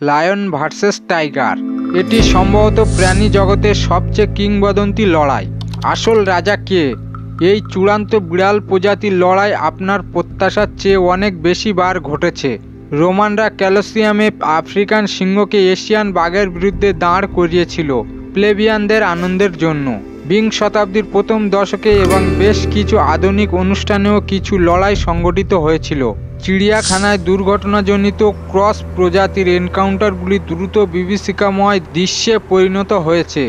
Lion versus tiger. এটি সম্ভবত প্রাণী জগতের সবচেয়ে কিংবদন্তি লড়াই। আসল রাজা কে? এই চূড়ান্ত বিড়াল প্রজাতির লড়াই আপনার প্রত্যাশার চেয়ে অনেক বেশি বার ঘটেছে। রোমানরা ক্যালোসিয়ামে আফ্রিকান সিংহকে এশিয়ান বাঘের বিরুদ্ধে দাঁড় করিয়েছিল প্লেবিয়ানদের আনন্দের জন্য। বিংশ শতাব্দীর প্রথম দশকে এবং বেশ কিছু আধুনিক অনুষ্ঠানেও কিছু লড়াই সংগঠিত হয়েছিল। চিড়িয়াখানায় দুর্ঘটনাজনিত ক্রস প্রজাতির এনকাউন্টারগুলি দ্রুত বিভীষিকাময় দৃশ্যে পরিণত হয়েছে।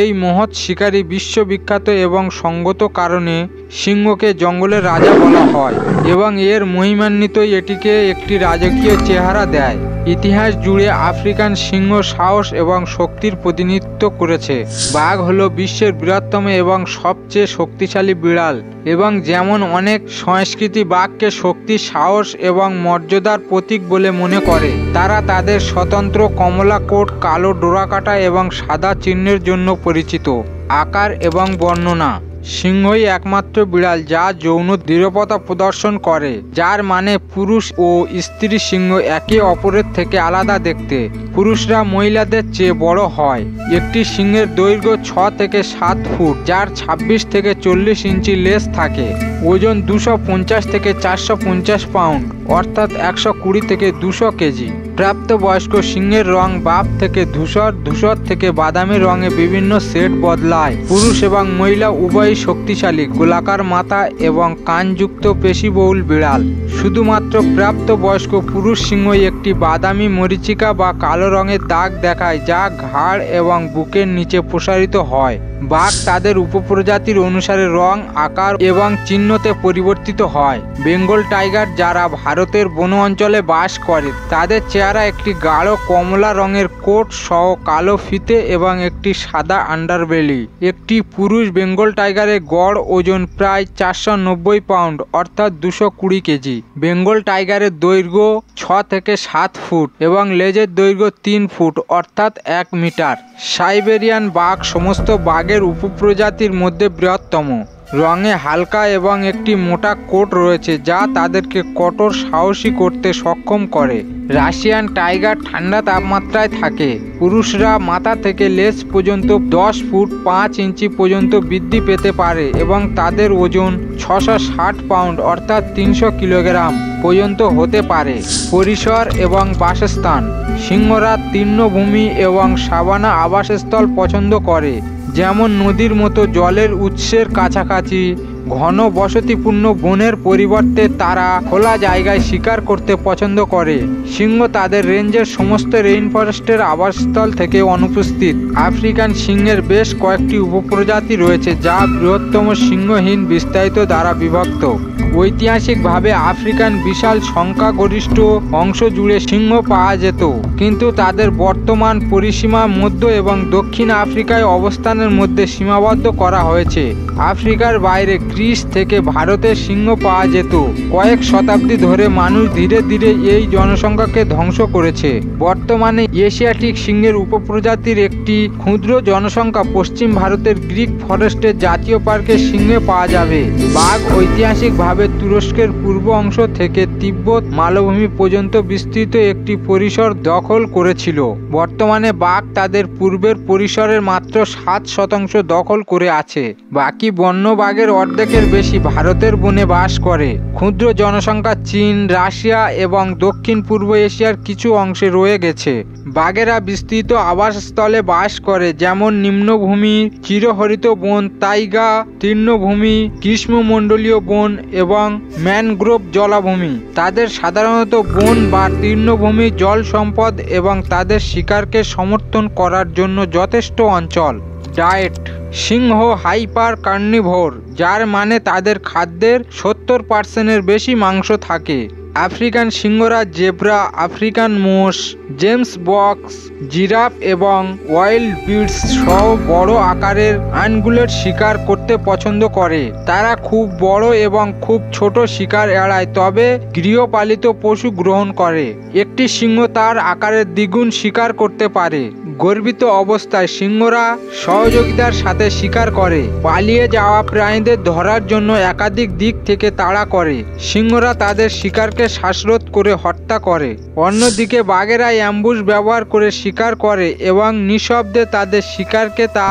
এই মহৎ শিকারী বিশ্ববিখ্যাত এবং সঙ্গত কারণে সিংহকে জঙ্গলের রাজা বলা হয় এবং এর মহিমান্বিতই এটিকে একটি রাজকীয় চেহারা দেয়। ইতিহাস জুড়ে আফ্রিকান সিংহ সাহস এবং শক্তির প্রতিনিধিত্ব করেছে। বাঘ হলো বিশ্বের বৃহত্তম এবং সবচেয়ে শক্তিশালী বিড়াল এবং যেমন অনেক সংস্কৃতি বাঘকে শক্তি, সাহস এবং মর্যাদার প্রতীক বলে মনে করে, তারা তাদের স্বতন্ত্র কমলা কোট, কালো ডোরাকাটা এবং সাদা চিহ্নের জন্য পরিচিত। আকার এবং বর্ণনা। সিংহই একমাত্র বিড়াল যা যৌন দৃঢ়তা প্রদর্শন করে, যার মানে পুরুষ ও স্ত্রী সিংহ একে অপরের থেকে আলাদা দেখতে। পুরুষরা মহিলাদের চেয়ে বড় হয়। একটি সিংহের দৈর্ঘ্য 6 থেকে 7 ফুট, যার 26 থেকে 40 ইঞ্চি লেজ থাকে। ওজন 250 থেকে 450 পাউন্ড, অর্থাৎ 120 থেকে 200 কেজি। প্রাপ্তবয়স্ক সিংহের রং বাপ থেকে ধূসর, ধূসর থেকে বাদামি রঙে বিভিন্ন শেড বদলায়। পুরুষ এবং মহিলা উভয়ই শক্তিশালী, গোলাকার মাথা এবং কানযুক্ত পেশিবহুল বিড়াল। শুধুমাত্র প্রাপ্তবয়স্ক পুরুষ সিংহই একটি বাদামি মরীচিকা বা কালো রঙের দাগ দেখায়, যা ঘাড় এবং বুকের নিচে প্রসারিত হয়। বাঘ তাদের উপপ্রজাতির অনুসারে রং, আকার এবং চিহ্নতে পরিবর্তিত হয়। বেঙ্গল টাইগার, যারা ভারতের বন অঞ্চলে বাস করে, তাদের চেহারা একটি গাঢ় কমলা রঙের কোট সহ কালো ফিতে এবং একটি সাদা আন্ডারবেলি। একটি পুরুষ বেঙ্গল টাইগারের গড় ওজন প্রায় 490 পাউন্ড, অর্থাৎ 220 কেজি। বেঙ্গল টাইগারের দৈর্ঘ্য 6 থেকে 7 ফুট এবং লেজের দৈর্ঘ্য 3 ফুট, অর্থাৎ 1 মিটার। সাইবেরিয়ান বাঘ সমস্ত বাঘের উপপ্রজাতির মধ্যে বৃহত্তম। রঙে হালকা এবং একটি মোটা কোট রয়েছে, যা তাদেরকে কঠোর সাহসী করতে সক্ষম করে। রাশিয়ান টাইগার ঠান্ডা তাপমাত্রায় থাকে। পুরুষরা মাথা থেকে লেজ পর্যন্ত 10 ফুট 5 ইঞ্চি পর্যন্ত বৃদ্ধি পেতে পারে এবং তাদের ওজন 660 পাউন্ড, অর্থাৎ 300 কিলোগ্রাম পর্যন্ত হতে পারে। পরিসর এবং বাসস্থান। সিংহরা তৃণভূমি এবং সাভানা আবাসস্থল পছন্দ করে, যেমন নদীর মতো জলের উৎসের কাছাকাছি। ঘন বসতিপূর্ণ বনের পরিবর্তে তারা খোলা জায়গায় শিকার করতে পছন্দ করে। সিংহ তাদের রেঞ্জের সমস্ত রেইনফরেস্টের আবাসস্থল থেকে অনুপস্থিত। আফ্রিকান সিংহের বেশ কয়েকটি উপপ্রজাতি রয়েছে, যা বৃহত্তম সিংহহীন বিস্তারিত দ্বারা বিভক্ত। ঐতিহাসিকভাবে আফ্রিকান বিশাল সংখ্যাগরিষ্ঠ অংশ জুড়ে সিংহ পাওয়া যেত, কিন্তু তাদের বর্তমান পরিসীমা মধ্য এবং দক্ষিণ আফ্রিকায় অবস্থানের মধ্যে সীমাবদ্ধ করা হয়েছে। আফ্রিকার বাইরে গ্রিস থেকে ভারতের সিংহ পাওয়া যেত। কয়েক শতাব্দী ধরে মানুষ ধীরে ধীরে এই জনসংখ্যাকে ধ্বংস করেছে। বর্তমানে এশিয়াটিক সিংহের উপপ্রজাতির একটি ক্ষুদ্র জনসংখ্যা পশ্চিম ভারতের গ্রিক ফরেস্টের জাতীয় পার্কে সিংহে পাওয়া যাবে। বাঘ ঐতিহাসিকভাবে তুরস্কের পূর্ব অংশ থেকে তিব্বত মালভূমি পর্যন্ত বিস্তৃত একটি পরিসর দখল করেছিল। বর্তমানে বাঘ তাদের পূর্বের পরিসরের মাত্র 7% দখল করে আছে। বাকি বন্য বাঘের অর্ধেকের বেশি ভারতের বনে বাস করে। ক্ষুদ্র জনসংখ্যা চীন, রাশিয়া এবং দক্ষিণ পূর্ব এশিয়ার কিছু অংশে রয়ে গেছে। বাঘেরা বিস্তৃত আবাসস্থলে বাস করে, যেমন নিম্নভূমি, চিরহরিত বন, তাইগা, তৃণভূমি, গ্রীষ্মমণ্ডলীয় বন এবং ম্যানগ্রোভ জলাভূমি। তাদের সাধারণত বন বা তৃণভূমি, জল সম্পদ এবং তাদের শিকারকে সমর্থন করার জন্য যথেষ্ট অঞ্চল। ডায়েট। সিংহ হাইপার কার্নিভোর, যার মানে তাদের খাদ্যের 70%-এর বেশি মাংস থাকে। আফ্রিকান সিংহরা জেব্রা, আফ্রিকান মোষ, জেমস বক্স, জিরাফ এবং ওয়াইল্ড বিটস সহ বড় আকারের আনগুলেট শিকার করতে পছন্দ করে। তারা খুব বড় এবং খুব ছোট শিকার এড়ায়, তবে গৃহপালিত পশু গ্রহণ করে। একটি সিংহ তার আকারের দ্বিগুণ শিকার করতে পারে। গর্বিত অবস্থায় সিংহরা সহযোগিতার সাথে শিকার করে। পালিয়ে যাওয়া প্রাণীদের ধরার জন্য একাধিক দিক থেকে তাড়া করে। সিংহরা তাদের শিকারকে শ্বাসরোধ করে হত্যা করে। অন্যদিকে বাঘেরা অ্যাম্বুশ ব্যবহার করে শিকার করে এবং নিঃশব্দে তাদের শিকারকে তা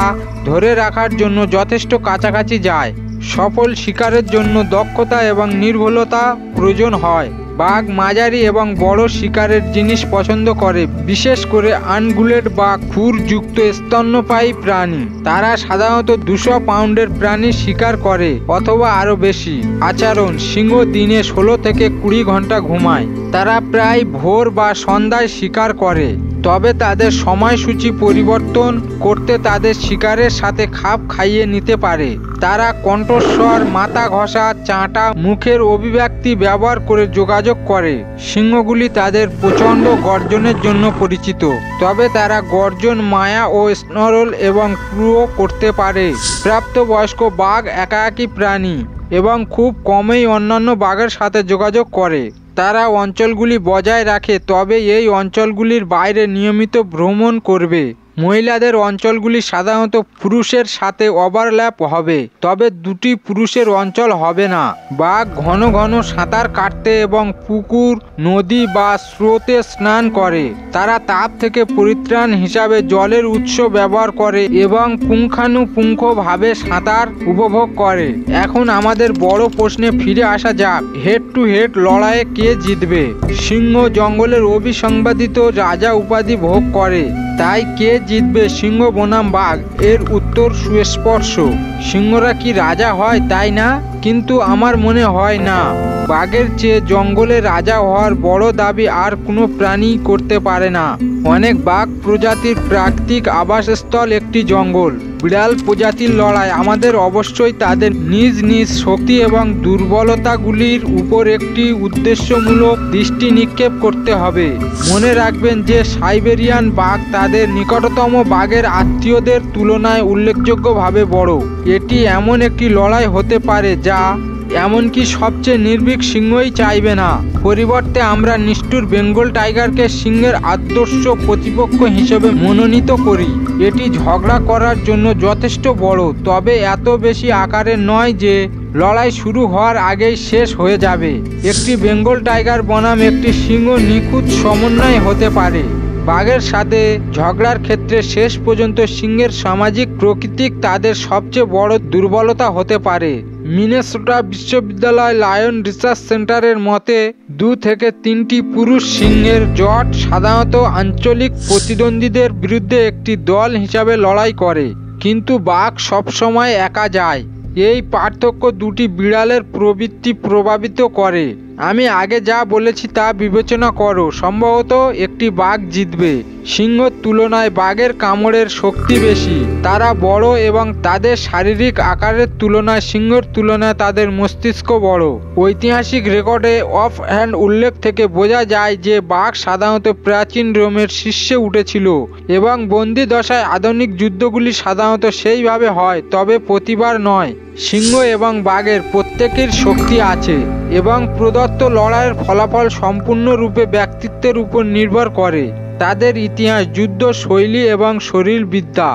ধরে রাখার জন্য যথেষ্ট কাছাকাছি যায়। সফল শিকারের জন্য দক্ষতা এবং নির্ভুলতা প্রয়োজন হয়। বাঘ মাঝারি এবং বড় শিকারের জিনিস পছন্দ করে, বিশেষ করে আনগুলেট বা খুরযুক্ত স্তন্যপায়ী প্রাণী। তারা সাধারণত 200 পাউন্ডের প্রাণী শিকার করে অথবা আরও বেশি। আচরণ: সিংহ দিনে 16 থেকে 20 ঘন্টা ঘুমায়। তারা প্রায় ভোর বা সন্ধ্যায় শিকার করে, তবে তাদের সময়সূচি পরিবর্তন করতে তাদের শিকারের সাথে খাপ খাইয়ে নিতে পারে। তারা কণ্ঠস্বর, মাথা ঘষা, চাঁটা, মুখের অভিব্যক্তি ব্যবহার করে যোগাযোগ করে। সিংহগুলি তাদের প্রচণ্ড গর্জনের জন্য পরিচিত, তবে তারা গর্জন, মায়া ও স্নরল এবং ক্রুও করতে পারে। প্রাপ্তবয়স্ক বাঘ একাকী প্রাণী এবং খুব কমই অন্যান্য বাঘের সাথে যোগাযোগ করে। তারা অঞ্চলগুলি বজায় রাখে, তবে এই অঞ্চলগুলির বাইরে নিয়মিত ভ্রমণ করবে। মহিলাদের অঞ্চলগুলি সাধারণত পুরুষের সাথে ওভারল্যাপ হবে, তবে দুটি পুরুষের অঞ্চল হবে না। বাঘ ঘন ঘন সাঁতার কাটতে এবং পুকুর, নদী বা স্রোতে স্নান করে। তারা তাপ থেকে পরিত্রাণ হিসাবে জলের উৎস ব্যবহার করে এবং পুঙ্খানুপুঙ্খভাবে সাঁতার উপভোগ করে। এখন আমাদের বড় প্রশ্নে ফিরে আসা যাক, হেড টু হেড লড়াইয়ে কে জিতবে? সিংহ জঙ্গলের অবিসংবাদিত রাজা উপাধি ভোগ করে, তাই কে জিতবে, সিংহ বনাম বাঘ? এর উত্তর সুস্পষ্ট। সিংহরা কি রাজা হয়, তাই না? কিন্তু আমার মনে হয় না। বাঘের চেয়ে জঙ্গলে রাজা হওয়ার বড় দাবি আর কোনো প্রাণী করতে পারে না। অনেক বাঘ প্রজাতির প্রাকৃতিক আবাসস্থল একটি জঙ্গল। বিড়াল প্রজাতির লড়াই আমাদের অবশ্যই তাদের নিজ নিজ শক্তি এবং দুর্বলতাগুলির উপর একটি উদ্দেশ্যমূলক দৃষ্টি নিক্ষেপ করতে হবে। মনে রাখবেন যে সাইবেরিয়ান বাঘ তাদের নিকটতম বাঘের আত্মীয়দের তুলনায় উল্লেখযোগ্যভাবে বড়। এটি এমন একটি লড়াই হতে পারে যা এমনকি সবচেয়ে নির্ভীক সিংহই চাইবে না। পরিবর্তে আমরা নিষ্ঠুর বেঙ্গল টাইগারকে সিংহের আদর্শ প্রতিপক্ষ হিসেবে মনোনীত করি। এটি ঝগড়া করার জন্য যথেষ্ট বড়, তবে এত বেশি আকারের নয় যে লড়াই শুরু হওয়ার আগেই শেষ হয়ে যাবে। একটি বেঙ্গল টাইগার বনাম একটি সিংহ নিখুঁত সমন্বয় হতে পারে। বাঘের সাথে ঝগড়ার ক্ষেত্রে শেষ পর্যন্ত সিংহের সামাজিক প্রকৃতি তাদের সবচেয়ে বড় দুর্বলতা হতে পারে। মিনেসোটা বিশ্ববিদ্যালয় লায়ন রিসার্চ সেন্টারের মতে 2 থেকে 3টি পুরুষ সিংহের জট সাধারণত আঞ্চলিক প্রতিদ্বন্দ্বীদের বিরুদ্ধে একটি দল হিসাবে লড়াই করে, কিন্তু বাঘ সবসময় একা যায়। এই পার্থক্য দুটি বিড়ালের প্রবৃত্তি প্রভাবিত করে। আমি আগে যা বলেছি তা বিবেচনা করো, সম্ভবত একটি বাঘ জিতবে। সিংহর তুলনায় বাঘের কামড়ের শক্তি বেশি। তারা বড় এবং তাদের শারীরিক আকারের তুলনায় সিংহর তুলনায় তাদের মস্তিষ্ক বড়। ঐতিহাসিক রেকর্ডে অফ হ্যান্ড উল্লেখ থেকে বোঝা যায় যে বাঘ সাধারণত প্রাচীন রোমের শীর্ষে উঠেছিল এবং বন্দি দশায় আধুনিক যুদ্ধগুলি সাধারণত সেইভাবে হয়, তবে প্রতিবার নয়। সিংহ এবং বাঘের প্রত্যেকের শক্তি আছে এবং প্রদত্ত লড়াইয়ের ফলাফল সম্পূর্ণরূপে ব্যক্তিত্বের উপর নির্ভর করে, তাদের ইতিহাস, যুদ্ধ শৈলী এবং শরীরবিদ্যা।